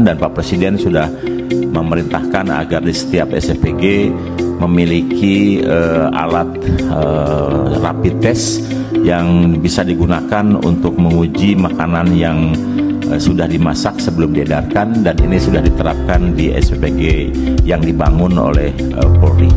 dan Pak Presiden sudah memerintahkan agar di setiap SFPG memiliki alat rapid test yang bisa digunakan untuk menguji makanan yang sudah dimasak sebelum diedarkan, dan ini sudah diterapkan di SPPG yang dibangun oleh Polri.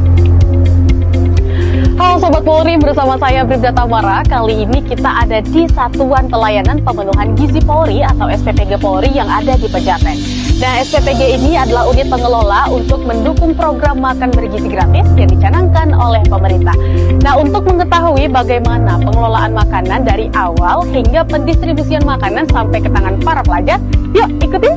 Halo Sobat Polri, bersama saya Bribda Tamara. Kali ini kita ada di Satuan Pelayanan Pemenuhan Gizi Polri atau SPPG Polri yang ada di Pejaten. Nah, SPPG ini adalah unit pengelola untuk mendukung program makan bergizi gratis yang dicanangkan oleh pemerintah. Nah, untuk mengetahui bagaimana pengelolaan makanan dari awal hingga pendistribusian makanan sampai ke tangan para pelajar, yuk ikutin!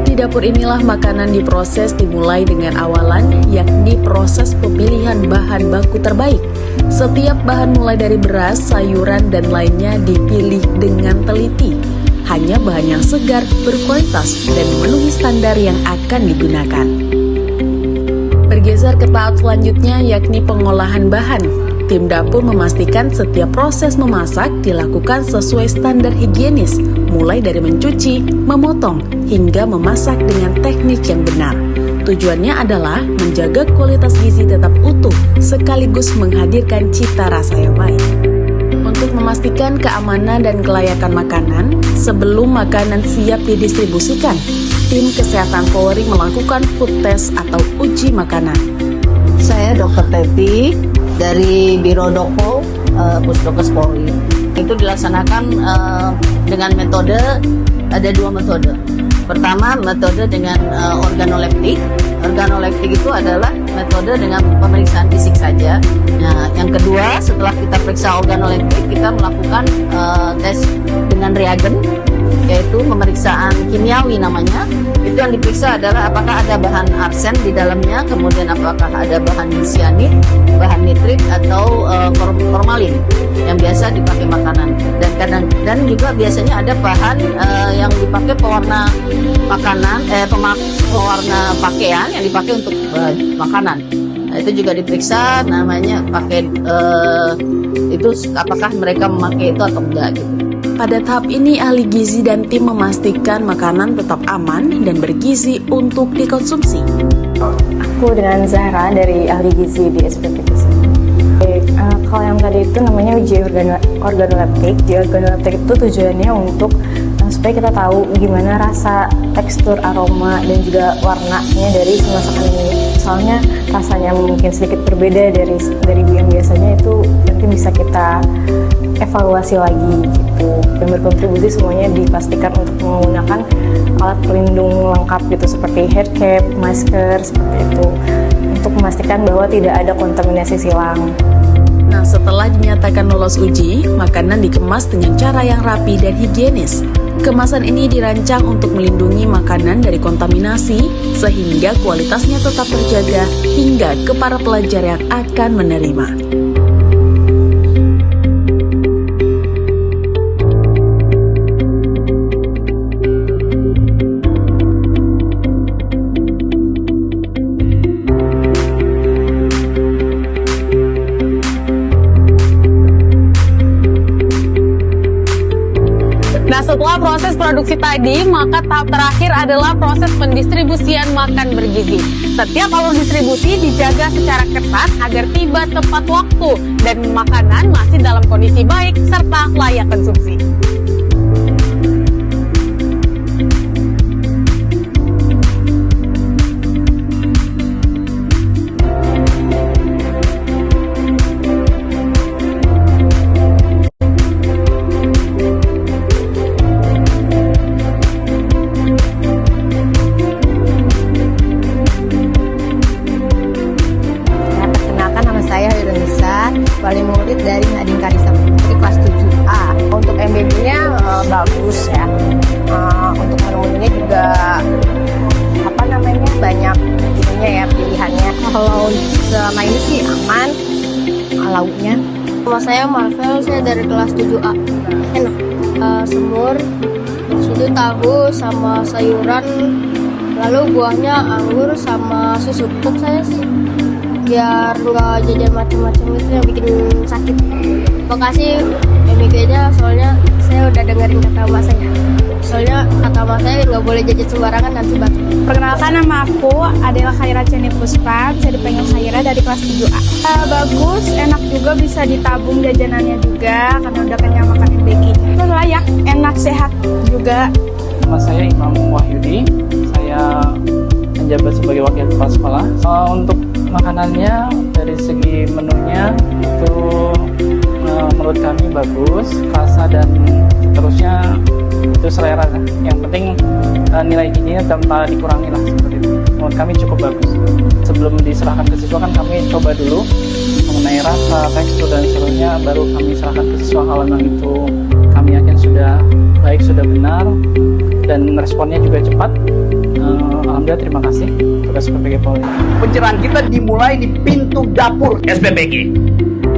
Di dapur inilah makanan diproses dimulai dengan awalan, yakni proses pemilihan bahan baku terbaik. Setiap bahan mulai dari beras, sayuran, dan lainnya dipilih dengan teliti. Hanya bahan yang segar, berkualitas, dan memenuhi standar yang akan digunakan. Bergeser ke tahap selanjutnya, yakni pengolahan bahan. Tim dapur memastikan setiap proses memasak dilakukan sesuai standar higienis, mulai dari mencuci, memotong, hingga memasak dengan teknik yang benar. Tujuannya adalah menjaga kualitas gizi tetap utuh, sekaligus menghadirkan cita rasa yang baik. Untuk memastikan keamanan dan kelayakan makanan, sebelum makanan siap didistribusikan, tim kesehatan Polri melakukan food test atau uji makanan. Saya Dr. Teti dari Biro Doko Pusdokes Polri. Itu dilaksanakan dengan metode, ada dua metode. Pertama, metode dengan organoleptik. Organoleptik itu adalah metode dengan pemeriksaan fisik saja. Nah, yang kedua, setelah kita periksa organoleptik, kita melakukan tes dengan reagen, yaitu pemeriksaan kimiawi namanya. Itu yang diperiksa adalah apakah ada bahan arsen di dalamnya, kemudian apakah ada bahan cyanid, bahan nitrit, atau formalin yang biasa dipakai makanan. Dan juga biasanya ada bahan yang dipakai pewarna makanan, pewarna pakaian yang dipakai untuk makanan. Nah, itu juga diperiksa, namanya pakai itu apakah mereka memakai itu atau enggak gitu. Pada tahap ini, ahli gizi dan tim memastikan makanan tetap aman dan bergizi untuk dikonsumsi. Aku dengan Zahra dari ahli gizi di SPPG. Kalau yang tadi itu namanya uji organoleptik. Di organoleptik itu tujuannya untuk supaya kita tahu gimana rasa, tekstur, aroma, dan juga warnanya dari masakan ini. Soalnya rasanya mungkin sedikit berbeda dari yang biasanya, itu nanti bisa kita evaluasi lagi gitu. Dan berkontribusi semuanya dipastikan untuk menggunakan alat pelindung lengkap gitu, seperti hair cap, masker, seperti itu, untuk memastikan bahwa tidak ada kontaminasi silang. Nah, setelah dinyatakan lolos uji, makanan dikemas dengan cara yang rapi dan higienis. Kemasan ini dirancang untuk melindungi makanan dari kontaminasi, sehingga kualitasnya tetap terjaga hingga ke para pelajar yang akan menerima. Nah, setelah proses produksi tadi, maka tahap terakhir adalah proses pendistribusian makan bergizi. Setiap alur distribusi dijaga secara ketat agar tiba tepat waktu dan makanan masih dalam kondisi baik serta layak konsumsi. Wali murid dari Nadine Karisa Putri kelas 7A. Untuk MBB-nya bagus ya. Untuk menu-menunya juga banyak ininya ya, pilihannya. Kalau selama ini sih aman lauknya. Nama saya Marvel, saya dari kelas 7A. Enak. Semur, situ tahu sama sayuran, lalu buahnya anggur sama susu. Untuk saya sih biar nggak jajan macam-macam itu yang bikin sakit. Makasih MIG-nya, soalnya saya udah dengerin kata mbak saya. Soalnya kata sama saya nggak boleh jajan sembarangan nanti batuk. Perkenalkan, nama aku adalah Khaira Ceni Puspa, bisa dipanggil Khaira, dari kelas 7A. Bagus, enak juga, bisa ditabung jajanannya juga karena udah kenyang makan MBG. Terus layak, enak, sehat juga. Nama saya Imam Wahyudi, saya menjabat sebagai wakil kepala sekolah. Untuk makanannya dari segi menunya itu menurut kami bagus, rasa dan seterusnya itu selera. Yang penting nilai gizinya tanpa dikurangi lah, seperti itu. Menurut kami cukup bagus. Sebelum diserahkan ke siswa kan kami coba dulu mengenai rasa, tekstur dan seterusnya, baru kami serahkan ke siswa. Kalau memang itu kami yakin sudah baik, sudah benar, dan responnya juga cepat. Alhamdulillah, terima kasih tugas SPPG Polri. Pencerahan kita dimulai di pintu dapur SPPG.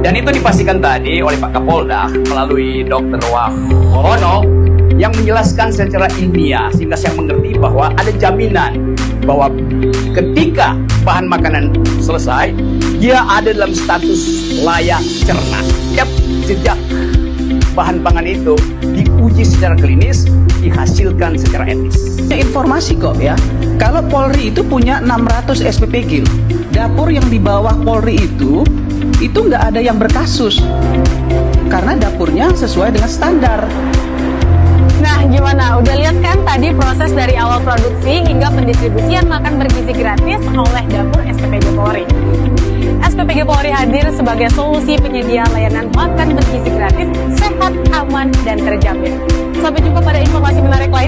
Dan itu dipastikan tadi oleh Pak Kapolda melalui Dr. Wahono yang menjelaskan secara ilmiah sehingga saya mengerti bahwa ada jaminan bahwa ketika bahan makanan selesai, dia ada dalam status layak cerna. Sejak bahan pangan itu diuji secara klinis, dihasilkan secara etis. Informasi kok ya, kalau Polri itu punya 600 SPPG. Dapur yang di bawah Polri itu nggak ada yang berkasus karena dapurnya sesuai dengan standar. Nah, gimana? Udah lihat kan tadi proses dari awal produksi hingga pendistribusian makan bergizi gratis oleh dapur SPPG Polri. SPPG Polri hadir sebagai solusi penyedia layanan makan bergizi gratis, sehat, aman, dan terjamin. Sampai jumpa pada informasi menarik lain.